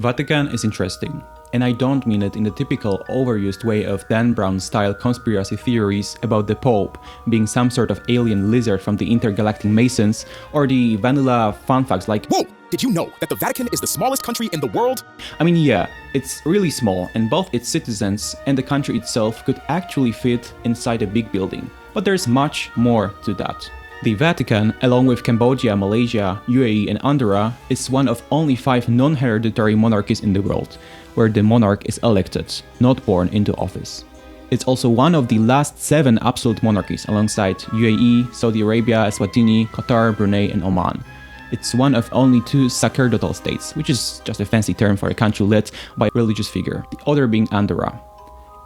Vatican is interesting, and I don't mean it in the typical overused way of Dan Brown-style conspiracy theories about the Pope being some sort of alien lizard from the intergalactic Masons, or the vanilla fun facts like, "Whoa! Did you know that the Vatican is the smallest country in the world?" I mean, yeah, it's really small, and both its citizens and the country itself could actually fit inside a big building. But there's much more to that. The Vatican, along with Cambodia, Malaysia, UAE and Andorra, is one of only 5 non-hereditary monarchies in the world, where the monarch is elected, not born into office. It's also one of the last 7 absolute monarchies alongside UAE, Saudi Arabia, Eswatini, Qatar, Brunei and Oman. It's one of only 2 sacerdotal states, which is just a fancy term for a country led by a religious figure, the other being Andorra.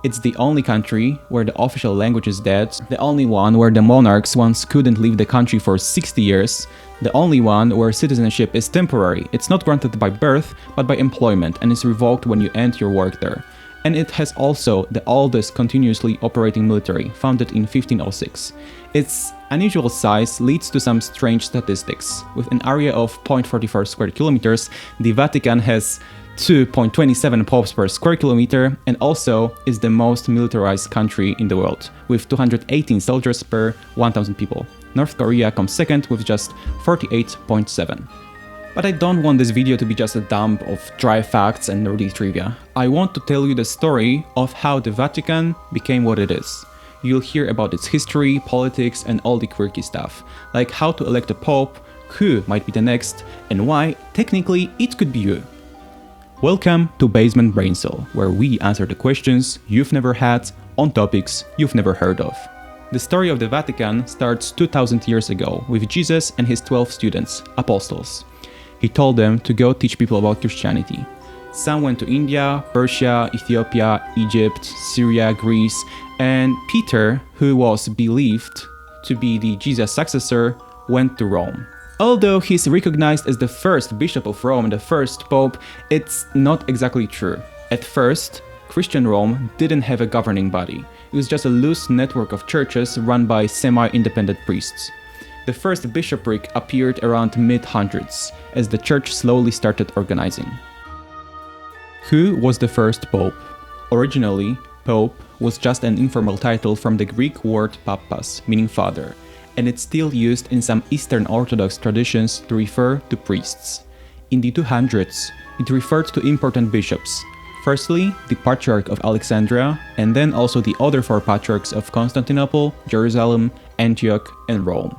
It's the only country where the official language is dead, the only one where the monarchs once couldn't leave the country for 60 years, the only one where citizenship is temporary. It's not granted by birth, but by employment and is revoked when you end your work there. And it has also the oldest continuously operating military, founded in 1506. Its unusual size leads to some strange statistics. With an area of 0.44 square kilometers, the Vatican has 2.27 popes per square kilometer and also is the most militarized country in the world, with 218 soldiers per 1,000 people. North Korea comes second with just 48.7. But I don't want this video to be just a dump of dry facts and nerdy trivia. I want to tell you the story of how the Vatican became what it is. You'll hear about its history, politics and all the quirky stuff, like how to elect a pope, who might be the next, and why, technically, it could be you. Welcome to Basement Brain Cell, where we answer the questions you've never had on topics you've never heard of. The story of the Vatican starts 2000 years ago with Jesus and his 12 students, apostles. He told them to go teach people about Christianity. Some went to India, Persia, Ethiopia, Egypt, Syria, Greece, and Peter, who was believed to be the Jesus successor, went to Rome. Although he's recognized as the first bishop of Rome and the first pope, it's not exactly true. At first, Christian Rome didn't have a governing body. It was just a loose network of churches run by semi-independent priests. The first bishopric appeared around mid-hundreds, as the church slowly started organizing. Who was the first pope? Originally, pope was just an informal title from the Greek word papas, meaning father, and it's still used in some Eastern Orthodox traditions to refer to priests. In the 200s, it referred to important bishops. Firstly, the Patriarch of Alexandria, and then also the other 4 patriarchs of Constantinople, Jerusalem, Antioch, and Rome.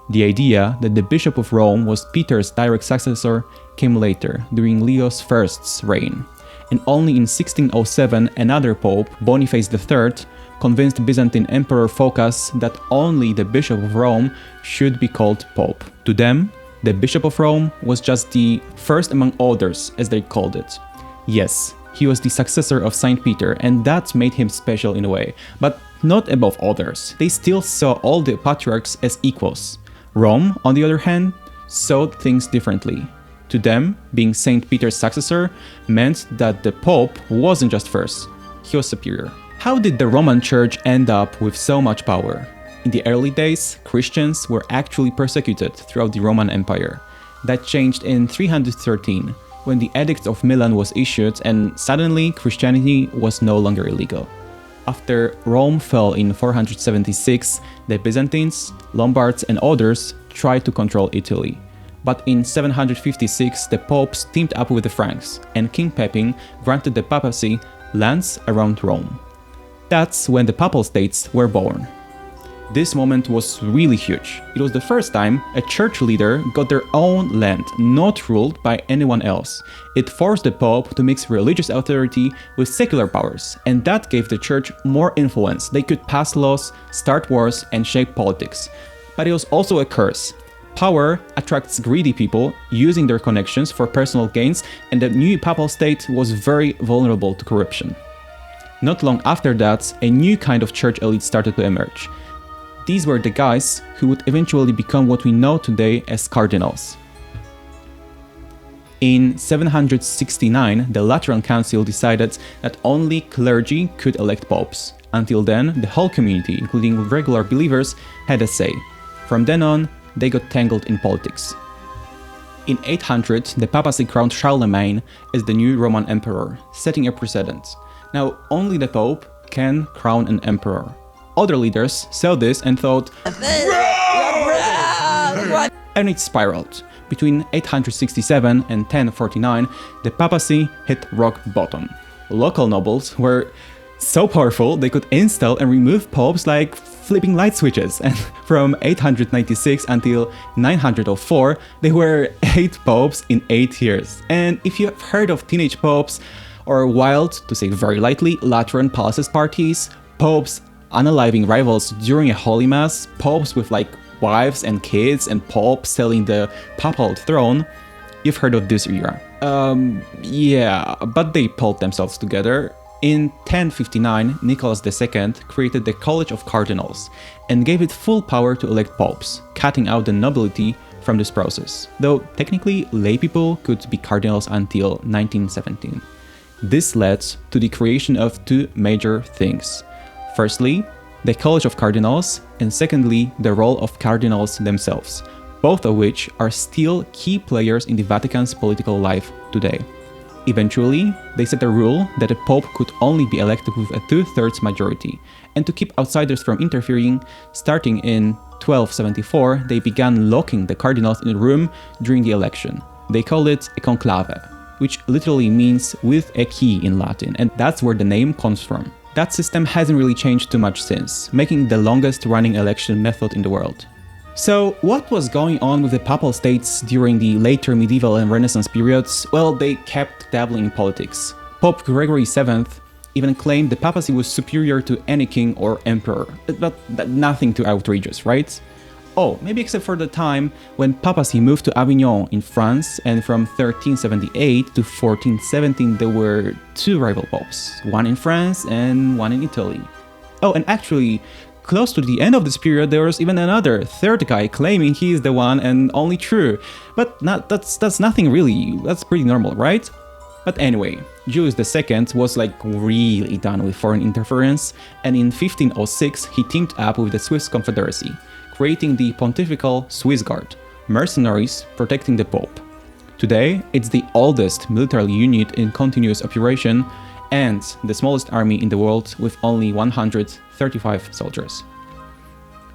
The idea that the Bishop of Rome was Peter's direct successor came later, during Leo I's reign, and only in 1607 another pope, Boniface III, convinced Byzantine Emperor Phocas that only the Bishop of Rome should be called Pope. To them, the Bishop of Rome was just the first among others, as they called it. Yes, he was the successor of Saint Peter, and that made him special in a way, but not above others. They still saw all the patriarchs as equals. Rome, on the other hand, saw things differently. To them, being Saint Peter's successor meant that the Pope wasn't just first, he was superior. How did the Roman Church end up with so much power? In the early days, Christians were actually persecuted throughout the Roman Empire. That changed in 313, when the Edict of Milan was issued and suddenly Christianity was no longer illegal. After Rome fell in 476, the Byzantines, Lombards and others tried to control Italy. But in 756, the popes teamed up with the Franks, and King Pepin granted the papacy lands around Rome. That's when the Papal States were born. This moment was really huge. It was the first time a church leader got their own land, not ruled by anyone else. It forced the Pope to mix religious authority with secular powers, and that gave the church more influence. They could pass laws, start wars, and shape politics. But it was also a curse. Power attracts greedy people using their connections for personal gains, and the new Papal State was very vulnerable to corruption. Not long after that, a new kind of church elite started to emerge. These were the guys who would eventually become what we know today as cardinals. In 769, the Lateran Council decided that only clergy could elect popes. Until then, the whole community, including regular believers, had a say. From then on, they got tangled in politics. In 800, the papacy crowned Charlemagne as the new Roman emperor, setting a precedent. Now, only the Pope can crown an emperor. Other leaders saw this and thought, and it spiraled. Between 867 and 1049, the papacy hit rock bottom. Local nobles were so powerful they could install and remove popes like flipping light switches, and from 896 until 904 there were 8 popes in 8 years. And if you have heard of teenage popes, or wild, to say very lightly, Lateran palaces parties, popes unaliving rivals during a holy mass, popes with like wives and kids, and popes selling the papal throne, you've heard of this era. Yeah, but they pulled themselves together. In 1059, Nicholas II created the College of Cardinals and gave it full power to elect popes, cutting out the nobility from this process, though technically laypeople could be cardinals until 1917. This led to the creation of 2 major things. Firstly, the College of Cardinals, and secondly, the role of cardinals themselves, both of which are still key players in the Vatican's political life today. Eventually, they set a rule that a pope could only be elected with a 2/3 majority, and to keep outsiders from interfering, starting in 1274, they began locking the cardinals in a room during the election. They called it a conclave, which literally means with a key in Latin, and that's where the name comes from. That system hasn't really changed too much since, making the longest running election method in the world. So, what was going on with the Papal States during the later medieval and Renaissance periods? Well, they kept dabbling in politics. Pope Gregory VII even claimed the papacy was superior to any king or emperor, but nothing too outrageous, right? Oh, maybe except for the time when papacy moved to Avignon in France, and from 1378 to 1417 there were 2 rival popes, one in France and one in Italy. Oh, and actually, close to the end of this period, there was even another 3rd guy claiming he is the one and only true. But that's nothing really, that's pretty normal, right? But anyway, Julius II was like really done with foreign interference, and in 1506 he teamed up with the Swiss Confederacy, creating the Pontifical Swiss Guard, mercenaries protecting the Pope. Today, it's the oldest military unit in continuous operation, and the smallest army in the world with only 135 soldiers.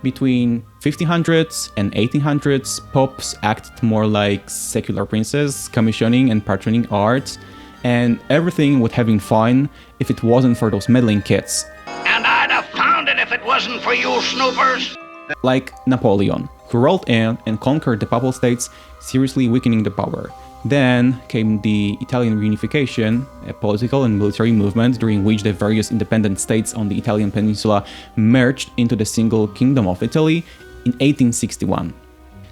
Between 1500s and 1800s, popes acted more like secular princes, commissioning and patroning art, and everything would have been fine if it wasn't for those meddling kids. And I'd have found it if it wasn't for you snoopers. Like Napoleon, who rolled in and conquered the Papal States, seriously weakening the power. Then came the Italian reunification, a political and military movement during which the various independent states on the Italian peninsula merged into the single Kingdom of Italy in 1861.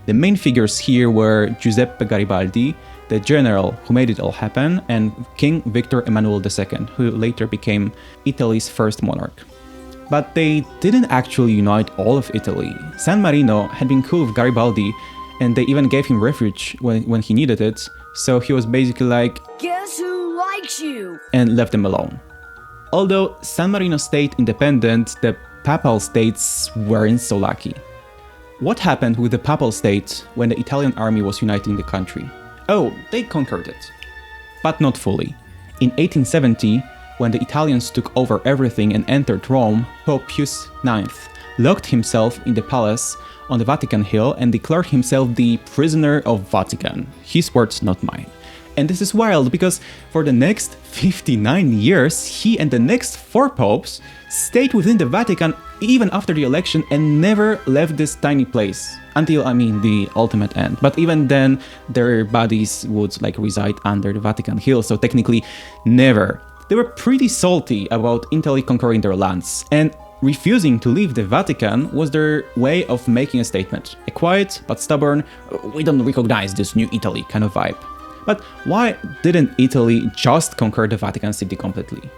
The main figures here were Giuseppe Garibaldi, the general who made it all happen, and King Victor Emmanuel II, who later became Italy's first monarch. But they didn't actually unite all of Italy. San Marino had been cool with Garibaldi, and they even gave him refuge when he needed it, so he was basically like, "Guess who likes you?" and left them alone. Although San Marino stayed independent, the Papal States weren't so lucky. What happened with the Papal States when the Italian army was uniting the country? Oh, they conquered it. But not fully. In 1870, when the Italians took over everything and entered Rome, Pope Pius IX locked himself in the palace on the Vatican Hill and declared himself the prisoner of Vatican. His words, not mine. And this is wild because for the next 59 years, he and the next 4 popes stayed within the Vatican even after the election and never left this tiny place. Until, the ultimate end. But even then, their bodies would reside under the Vatican Hill, so technically never. They were pretty salty about Italy conquering their lands, and refusing to leave the Vatican was their way of making a statement. A quiet but stubborn, we don't recognize this new Italy kind of vibe. But why didn't Italy just conquer the Vatican City completely?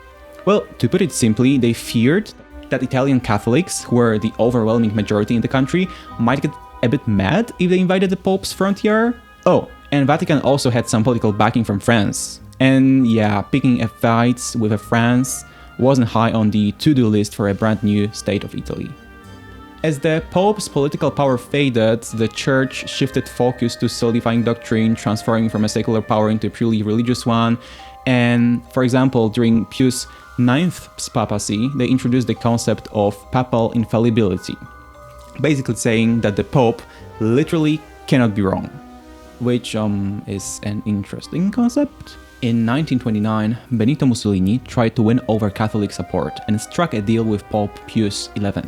Well, to put it simply, they feared that Italian Catholics, who were the overwhelming majority in the country, might get a bit mad if they invaded the Pope's frontier. Oh, and Vatican also had some political backing from France. And yeah, picking a fight with France wasn't high on the to-do list for a brand new state of Italy. As the Pope's political power faded, the Church shifted focus to solidifying doctrine, transferring from a secular power into a purely religious one. And, for example, during Pius IX's papacy, they introduced the concept of papal infallibility, basically saying that the Pope literally cannot be wrong, which is an interesting concept. In 1929, Benito Mussolini tried to win over Catholic support and struck a deal with Pope Pius XI,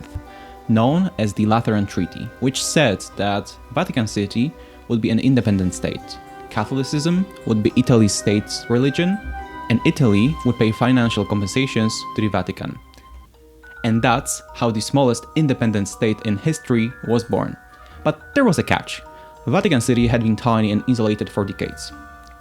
known as the Lateran Treaty, which said that Vatican City would be an independent state, Catholicism would be Italy's state religion, and Italy would pay financial compensations to the Vatican. And that's how the smallest independent state in history was born. But there was a catch. Vatican City had been tiny and isolated for decades.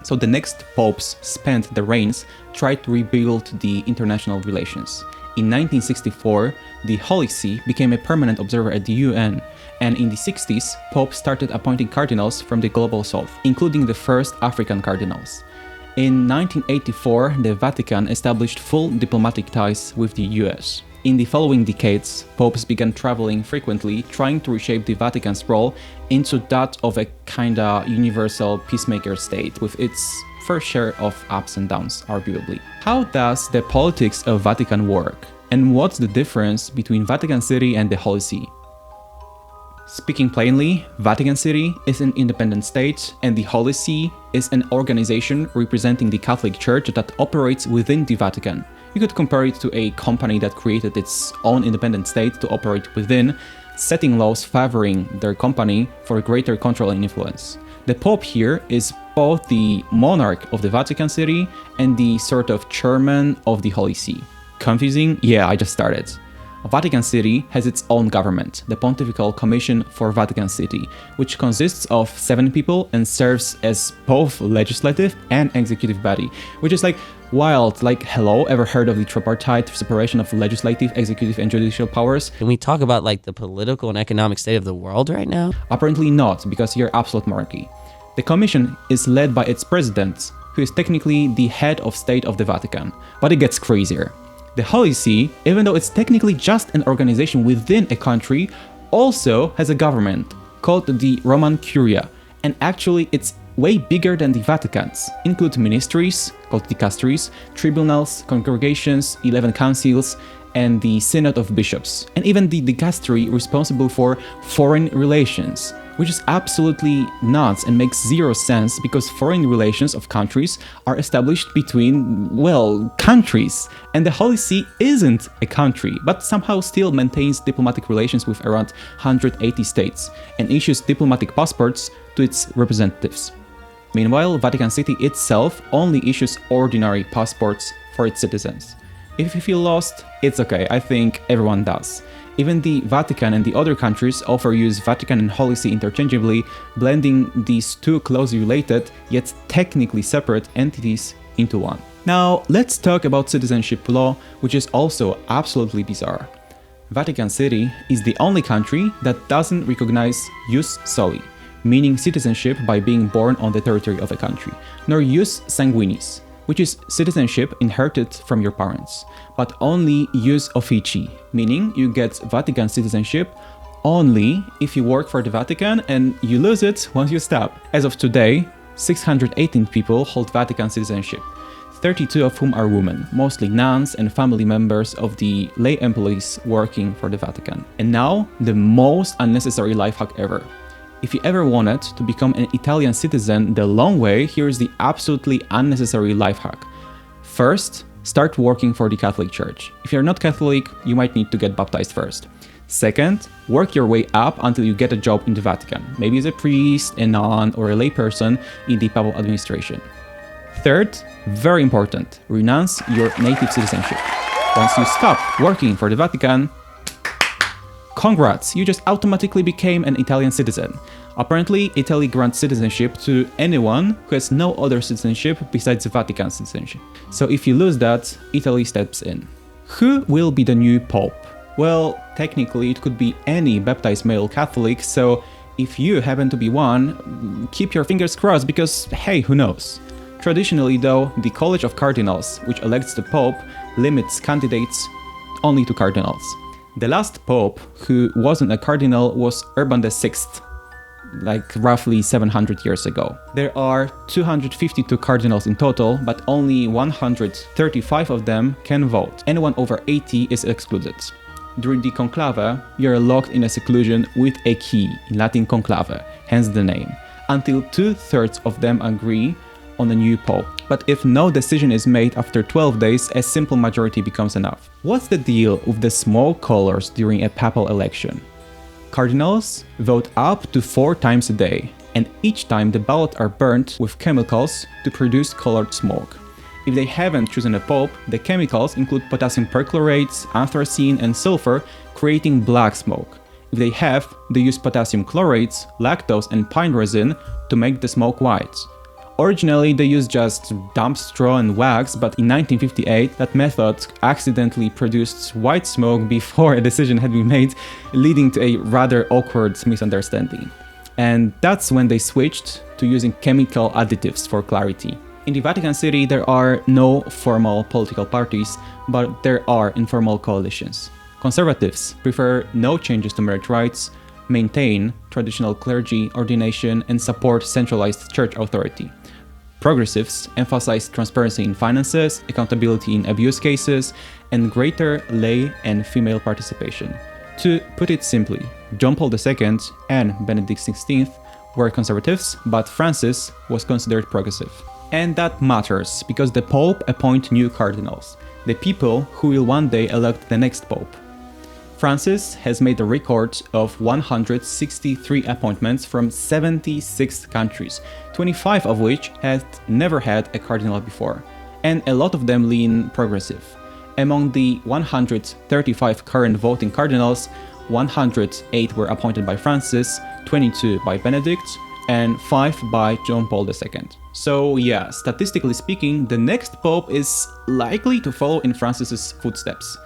So the next popes spent their reigns tried to rebuild the international relations. In 1964, the Holy See became a permanent observer at the UN, and in the 60s, popes started appointing cardinals from the global south, including the first African cardinals. In 1984, the Vatican established full diplomatic ties with the US. In the following decades, popes began traveling frequently, trying to reshape the Vatican's role into that of a kinda universal peacemaker state, with its fair share of ups and downs, arguably. How does the politics of Vatican work? And what's the difference between Vatican City and the Holy See? Speaking plainly, Vatican City is an independent state, and the Holy See is an organization representing the Catholic Church that operates within the Vatican. You could compare it to a company that created its own independent state to operate within, setting laws favoring their company for greater control and influence. The Pope here is both the monarch of the Vatican City and the sort of chairman of the Holy See. Confusing? Yeah, I just started. Vatican City has its own government, the Pontifical Commission for Vatican City, which consists of 7 people and serves as both legislative and executive body, which is like wild. Like, hello, ever heard of the tripartite separation of legislative, executive, and judicial powers? Can we talk about like the political and economic state of the world right now? Apparently not, because you're absolute monarchy. The commission is led by its president, who is technically the head of state of the Vatican, but it gets crazier. The Holy See, even though it's technically just an organization within a country, also has a government called the Roman Curia, and actually it's way bigger than the Vatican's. Include ministries, called dicasteries, tribunals, congregations, 11 councils, and the Synod of Bishops, and even the dicastery responsible for foreign relations, which is absolutely nuts and makes zero sense because foreign relations of countries are established between, well, countries. And the Holy See isn't a country, but somehow still maintains diplomatic relations with around 180 states and issues diplomatic passports to its representatives. Meanwhile, Vatican City itself only issues ordinary passports for its citizens. If you feel lost, it's okay, I think everyone does. Even the Vatican and the other countries often use Vatican and Holy See interchangeably, blending these two closely related, yet technically separate entities into one. Now, let's talk about citizenship law, which is also absolutely bizarre. Vatican City is the only country that doesn't recognize jus soli, meaning citizenship by being born on the territory of a country, nor jus sanguinis, which is citizenship inherited from your parents, but only jus officii, meaning you get Vatican citizenship only if you work for the Vatican and you lose it once you stop. As of today, 618 people hold Vatican citizenship, 32 of whom are women, mostly nuns and family members of the lay employees working for the Vatican. And now, the most unnecessary life hack ever. If you ever wanted to become an Italian citizen the long way, here's the absolutely unnecessary life hack. First, start working for the Catholic Church. If you're not Catholic, you might need to get baptized first. Second, work your way up until you get a job in the Vatican, maybe as a priest, a nun, or a layperson in the papal administration. Third, very important, renounce your native citizenship. Once you stop working for the Vatican, congrats, you just automatically became an Italian citizen. Apparently, Italy grants citizenship to anyone who has no other citizenship besides Vatican citizenship. So if you lose that, Italy steps in. Who will be the new pope? Well, technically it could be any baptized male Catholic, so if you happen to be one, keep your fingers crossed because, hey, who knows? Traditionally though, the College of Cardinals, which elects the Pope, limits candidates only to cardinals. The last pope who wasn't a cardinal was Urban VI, like roughly 700 years ago. There are 252 cardinals in total, but only 135 of them can vote. Anyone over 80 is excluded. During the conclave, you are locked in a seclusion with a key, in Latin conclave, hence the name, until 2/3 of them agree on a new pope. But if no decision is made after 12 days, a simple majority becomes enough. What's the deal with the smoke colors during a papal election? Cardinals vote up to 4 times a day, and each time the ballots are burnt with chemicals to produce colored smoke. If they haven't chosen a pope, the chemicals include potassium perchlorate, anthracene, and sulfur, creating black smoke. If they have, they use potassium chlorate, lactose, and pine resin to make the smoke white. Originally, they used just damp straw and wax, but in 1958, that method accidentally produced white smoke before a decision had been made, leading to a rather awkward misunderstanding. And that's when they switched to using chemical additives for clarity. In the Vatican City, there are no formal political parties, but there are informal coalitions. Conservatives prefer no changes to marriage rights, maintain traditional clergy ordination, and support centralized church authority. Progressives emphasize transparency in finances, accountability in abuse cases, and greater lay and female participation. To put it simply, John Paul II and Benedict XVI were conservatives, but Francis was considered progressive. And that matters, because the Pope appoints new cardinals, the people who will one day elect the next Pope. Francis has made a record of 163 appointments from 76 countries, 25 of which had never had a cardinal before, and a lot of them lean progressive. Among the 135 current voting cardinals, 108 were appointed by Francis, 22 by Benedict, and 5 by John Paul II. So yeah, statistically speaking, the next Pope is likely to follow in Francis's footsteps.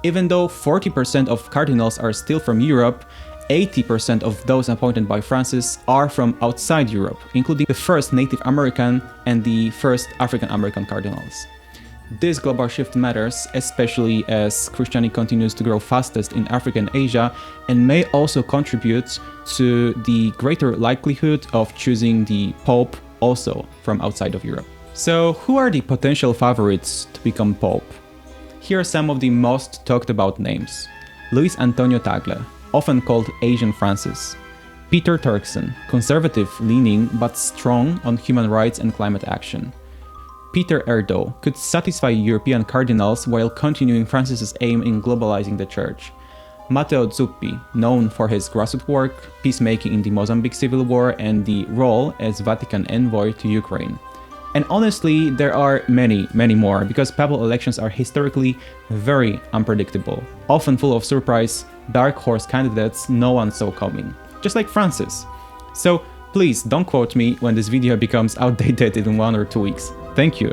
Even though 40% of cardinals are still from Europe, 80% of those appointed by Francis are from outside Europe, including the first Native American and the first African American cardinals. This global shift matters, especially as Christianity continues to grow fastest in Africa and Asia, and may also contribute to the greater likelihood of choosing the Pope also from outside of Europe. So, who are the potential favorites to become Pope? Here are some of the most talked about names. Luis Antonio Tagle, often called Asian Francis. Peter Turkson, conservative-leaning but strong on human rights and climate action. Peter Erdo could satisfy European cardinals while continuing Francis's aim in globalizing the church. Matteo Zuppi, known for his grassroots work, peacemaking in the Mozambique civil war, and the role as Vatican envoy to Ukraine. And honestly, there are many more, because papal elections are historically very unpredictable, often full of surprise, dark horse candidates no one saw coming, just like Francis. So please don't quote me when this video becomes outdated in 1 or 2 weeks. Thank you.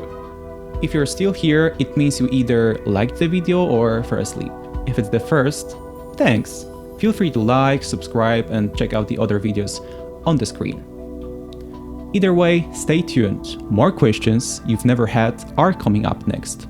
If you're still here, it means you either liked the video or fell asleep. If it's the first, thanks. Feel free to like, subscribe, and check out the other videos on the screen. Either way, stay tuned. More questions you've never had are coming up next.